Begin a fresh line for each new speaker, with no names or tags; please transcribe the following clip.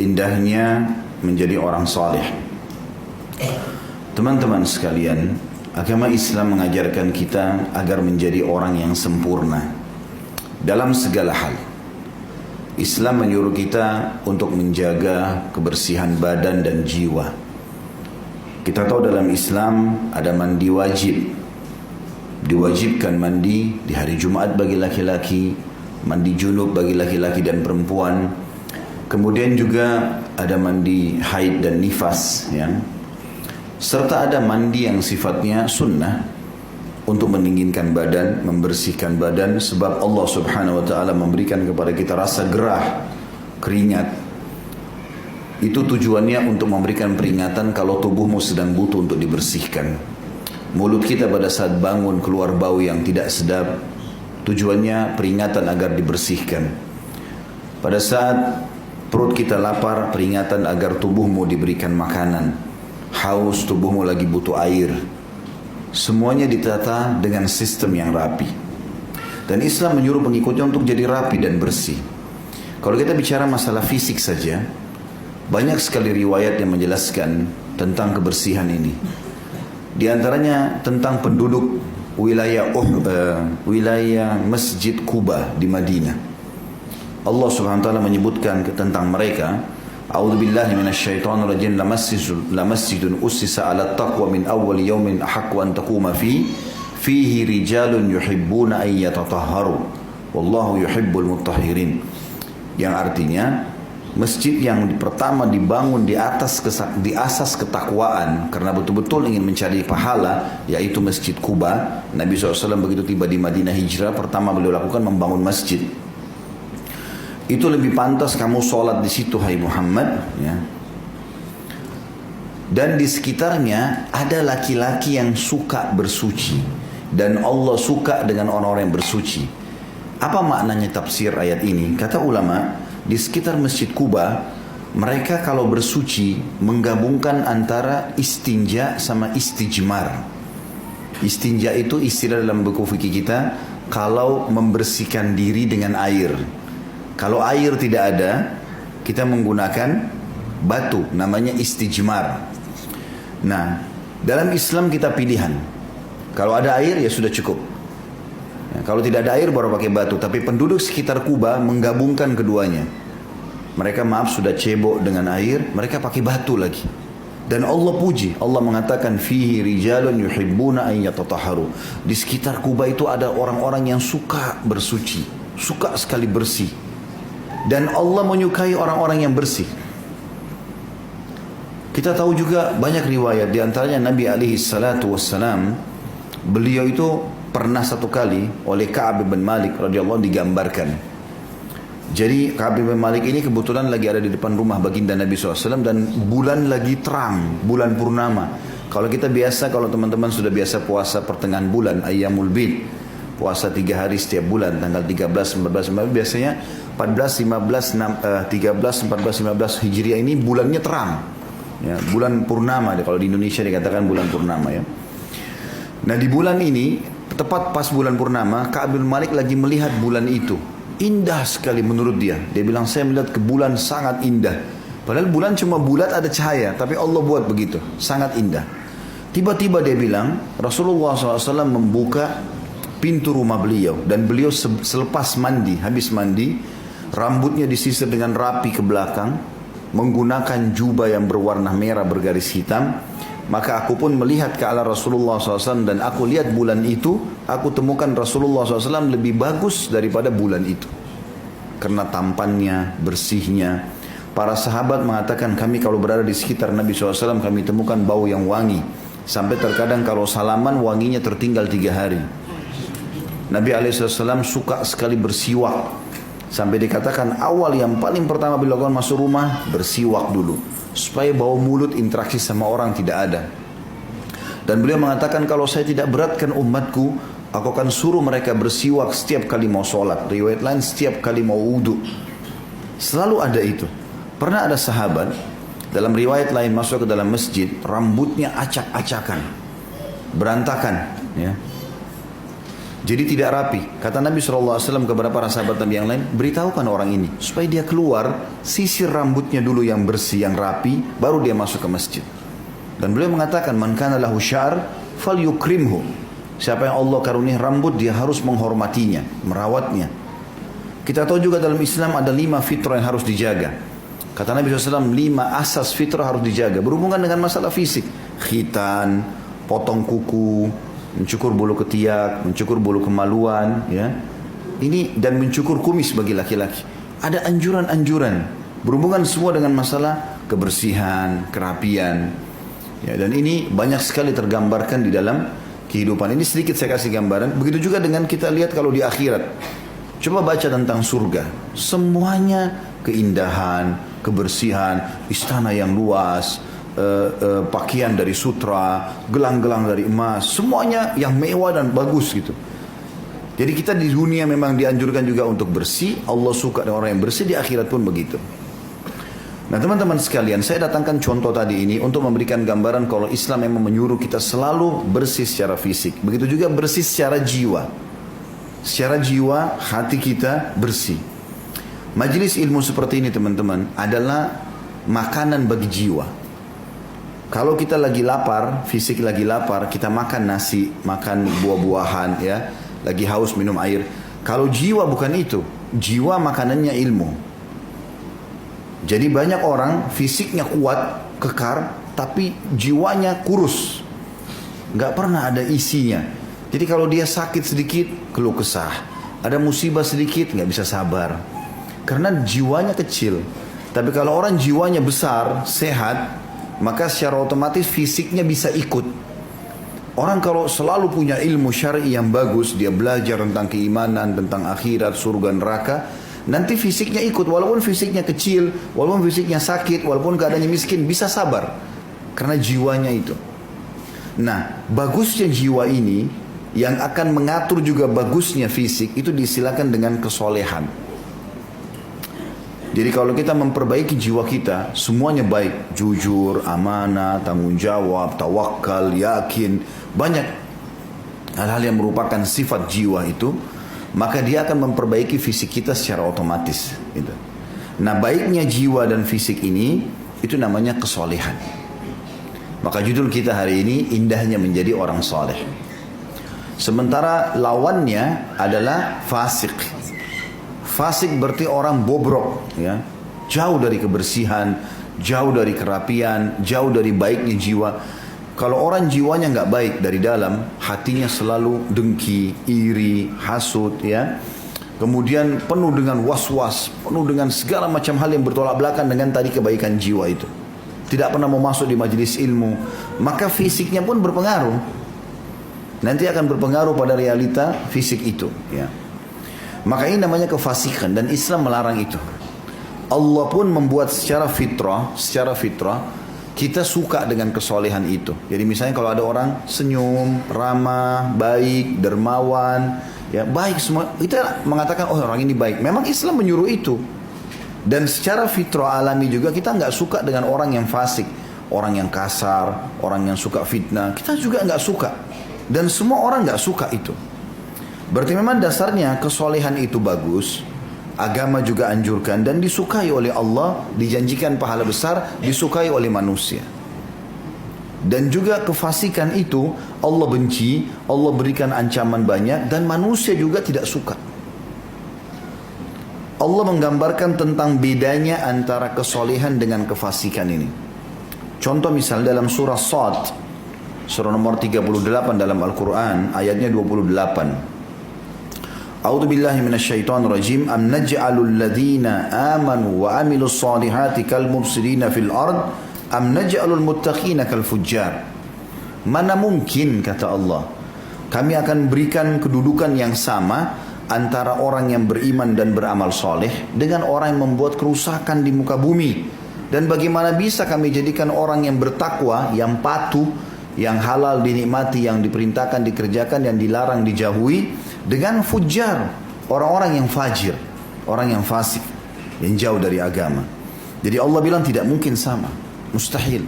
indahnya menjadi orang saleh. Teman-teman sekalian, agama Islam mengajarkan kita agar menjadi orang yang sempurna dalam segala hal. Islam menyuruh kita untuk menjaga kebersihan badan dan jiwa. Kita tahu dalam Islam ada mandi wajib. Diwajibkan mandi di hari Jumat bagi laki-laki, mandi junub bagi laki-laki dan perempuan. Kemudian juga ada mandi haid dan nifas, ya. Serta ada mandi yang sifatnya sunnah untuk mendinginkan badan, membersihkan badan, sebab Allah Subhanahu wa taala memberikan kepada kita rasa gerah, keringat. Itu tujuannya untuk memberikan peringatan kalau tubuhmu sedang butuh untuk dibersihkan. Mulut kita pada saat bangun keluar bau yang tidak sedap, tujuannya peringatan agar dibersihkan. Pada saat perut kita lapar, peringatan agar tubuhmu diberikan makanan. Haus, tubuhmu lagi butuh air. Semuanya ditata dengan sistem yang rapi. Dan Islam menyuruh pengikutnya untuk jadi rapi dan bersih. Kalau kita bicara masalah fisik saja, banyak sekali riwayat yang menjelaskan tentang kebersihan ini. Di antaranya tentang penduduk wilayah Masjid Quba di Madinah. Allah Subhanahu wa taala menyebutkan tentang mereka, A'udzubillahi minasyaitonir rajim, lamasjidun ussisa 'ala taqwa min awwal yawmin ahaqqu an taquma fihi rijalun yuhibbuna an yatatahharu wallahu yuhibbul mutahhirin. Yang artinya masjid yang pertama dibangun di asas ketakwaan karena betul-betul ingin mencari pahala, yaitu Masjid Quba. Nabi SAW begitu tiba di Madinah hijrah, pertama beliau lakukan membangun masjid. Itu lebih pantas kamu sholat di situ, hai Muhammad, ya. Dan di sekitarnya ada laki-laki yang suka bersuci, dan Allah suka dengan orang-orang yang bersuci. Apa maknanya tafsir ayat ini? Kata ulama, di sekitar Masjid Quba, mereka kalau bersuci menggabungkan antara istinja sama istijmar. Istinja itu istilah dalam buku fikih kita, kalau membersihkan diri dengan air. Kalau air tidak ada, kita menggunakan batu, namanya istijmar. Nah, dalam Islam kita pilihan. Kalau ada air ya sudah cukup. Ya, kalau tidak ada air baru pakai batu. Tapi penduduk sekitar Quba menggabungkan keduanya. Mereka sudah cebok dengan air, mereka pakai batu lagi. Dan Allah puji, Allah mengatakan fihi rijalun yuhibbuna an yatatahharu. Di sekitar Quba itu ada orang-orang yang suka bersuci, suka sekali bersih. Dan Allah menyukai orang-orang yang bersih. Kita tahu juga banyak riwayat, di antaranya Nabi alaihi salatu wassalam, beliau itu pernah satu kali oleh Ka'ab bin Malik radhiyallahu digambarkan. Jadi Ka'ab bin Malik ini kebetulan lagi ada di depan rumah baginda Nabi SAW dan bulan lagi terang, bulan purnama. Kalau kita biasa, kalau teman-teman sudah biasa puasa pertengahan bulan, Ayyamul Bid, puasa 3 hari setiap bulan, tanggal 13, 14, 15, biasanya 14, 15, 13, 14, 15 Hijriah ini bulannya terang. Ya, bulan purnama, kalau di Indonesia dikatakan bulan purnama, ya. Nah, di bulan ini, tepat pas bulan purnama, Ka'ab bin Malik lagi melihat bulan itu. Indah sekali menurut dia. Dia bilang, saya melihat ke bulan sangat indah. Padahal bulan cuma bulat ada cahaya, tapi Allah buat begitu, sangat indah. Tiba-tiba dia bilang, Rasulullah SAW membuka pintu rumah beliau, dan beliau selepas mandi, habis mandi, rambutnya disisir dengan rapi ke belakang, menggunakan jubah yang berwarna merah bergaris hitam. Maka aku pun melihat ke arah Rasulullah SAW, dan aku lihat bulan itu, aku temukan Rasulullah SAW lebih bagus daripada bulan itu. Karena tampannya, bersihnya. Para sahabat mengatakan, kami kalau berada di sekitar Nabi SAW, kami temukan bau yang wangi. Sampai terkadang kalau salaman, wanginya tertinggal 3 hari. Nabi SAW suka sekali bersiwak. Sampai dikatakan awal yang paling pertama beliau lakukan masuk rumah, bersiwak dulu. Supaya bau mulut interaksi sama orang tidak ada. Dan beliau mengatakan, kalau saya tidak beratkan umatku, aku akan suruh mereka bersiwak setiap kali mau sholat. Riwayat lain setiap kali mau wudhu. Selalu ada itu. Pernah ada sahabat, dalam riwayat lain masuk ke dalam masjid, rambutnya acak-acakan, berantakan, ya. Jadi tidak rapi. Kata Nabi SAW kepada para sahabat Nabi yang lain, beritahukan orang ini supaya dia keluar, sisir rambutnya dulu yang bersih, yang rapi, baru dia masuk ke masjid. Dan beliau mengatakan, man kana lahu syar falyukrimhu. Siapa yang Allah karunia rambut, dia harus menghormatinya, merawatnya. Kita tahu juga dalam Islam ada 5 fitrah yang harus dijaga. Kata Nabi SAW, 5 asas fitrah harus dijaga. Berhubungan dengan masalah fisik. Khitan, potong kuku, mencukur bulu ketiak, mencukur bulu kemaluan, ya. Ini dan mencukur kumis bagi laki-laki. Ada anjuran-anjuran berhubungan semua dengan masalah kebersihan, kerapian. Ya, dan ini banyak sekali tergambarkan di dalam kehidupan. Ini sedikit saya kasih gambaran. Begitu juga dengan kita lihat kalau di akhirat. Coba baca tentang surga. Semuanya keindahan, kebersihan, istana yang luas, pakaian dari sutra, gelang-gelang dari emas, semuanya yang mewah dan bagus gitu. Jadi kita di dunia memang dianjurkan juga untuk bersih. Allah suka dengan orang yang bersih, di akhirat pun begitu. Nah teman-teman sekalian, saya datangkan contoh tadi ini untuk memberikan gambaran kalau Islam memang menyuruh kita selalu bersih secara fisik. Begitu juga bersih secara jiwa. Secara jiwa, hati kita bersih. Majelis ilmu seperti ini teman-teman adalah makanan bagi jiwa. Kalau kita lagi lapar, fisik lagi lapar, kita makan nasi, makan buah-buahan, ya, lagi haus minum air. Kalau jiwa bukan itu, jiwa makanannya ilmu. Jadi banyak orang fisiknya kuat, kekar, tapi jiwanya kurus, nggak pernah ada isinya. Jadi kalau dia sakit sedikit, keluh kesah. Ada musibah sedikit, nggak bisa sabar, karena jiwanya kecil. Tapi kalau orang jiwanya besar, sehat, maka secara otomatis fisiknya bisa ikut. Orang kalau selalu punya ilmu syar'i yang bagus, dia belajar tentang keimanan, tentang akhirat, surga, neraka, nanti fisiknya ikut. Walaupun fisiknya kecil, walaupun fisiknya sakit, walaupun keadaannya miskin, bisa sabar. Karena jiwanya itu. Nah, bagusnya jiwa ini, yang akan mengatur juga bagusnya fisik, itu disilakan dengan kesolehan. Jadi kalau kita memperbaiki jiwa kita, semuanya baik. Jujur, amanah, tanggung jawab, tawakal, yakin. Banyak hal-hal yang merupakan sifat jiwa itu. Maka dia akan memperbaiki fisik kita secara otomatis. Gitu. Nah baiknya jiwa dan fisik ini, itu namanya kesolehan. Maka judul kita hari ini, indahnya menjadi orang soleh. Sementara lawannya adalah fasik. Fasik berarti orang bobrok, ya, jauh dari kebersihan, jauh dari kerapian, jauh dari baiknya jiwa. Kalau orang jiwanya nggak baik dari dalam, hatinya selalu dengki, iri, hasut, ya. Kemudian penuh dengan was-was, penuh dengan segala macam hal yang bertolak belakang dengan tadi kebaikan jiwa itu. Tidak pernah mau masuk di majelis ilmu, maka fisiknya pun berpengaruh. Nanti akan berpengaruh pada realita fisik itu, ya. Maka ini namanya kefasikan dan Islam melarang itu. Allah pun membuat secara fitrah kita suka dengan kesolehan itu. Jadi misalnya kalau ada orang senyum, ramah, baik, dermawan, ya baik semua, kita mengatakan oh orang ini baik. Memang Islam menyuruh itu. Dan secara fitrah alami juga kita nggak suka dengan orang yang fasik, orang yang kasar, orang yang suka fitnah. Kita juga nggak suka. Dan semua orang nggak suka itu. Berarti memang dasarnya kesolehan itu bagus, agama juga anjurkan dan disukai oleh Allah, dijanjikan pahala besar, disukai oleh manusia. Dan juga kefasikan itu Allah benci, Allah berikan ancaman banyak dan manusia juga tidak suka. Allah menggambarkan tentang bedanya antara kesolehan dengan kefasikan ini. Contoh misal dalam surah Shad, surah nomor 38 dalam Al-Quran, ayatnya 28. A'udzu billahi minasyaitonir rajim. Am naj'alul ladzina amanu wa 'amilus solihati kal mufsidina fil ard am naj'alul muttaqina kal fujjar. Mana mungkin kata Allah, kami akan berikan kedudukan yang sama antara orang yang beriman dan beramal soleh dengan orang yang membuat kerusakan di muka bumi. Dan bagaimana bisa kami jadikan orang yang bertakwa, yang patuh, yang halal dinikmati, yang diperintahkan dikerjakan, yang dilarang dijauhi, dengan fujar, orang-orang yang fajir, orang yang fasik, yang jauh dari agama. Jadi Allah bilang tidak mungkin sama, mustahil.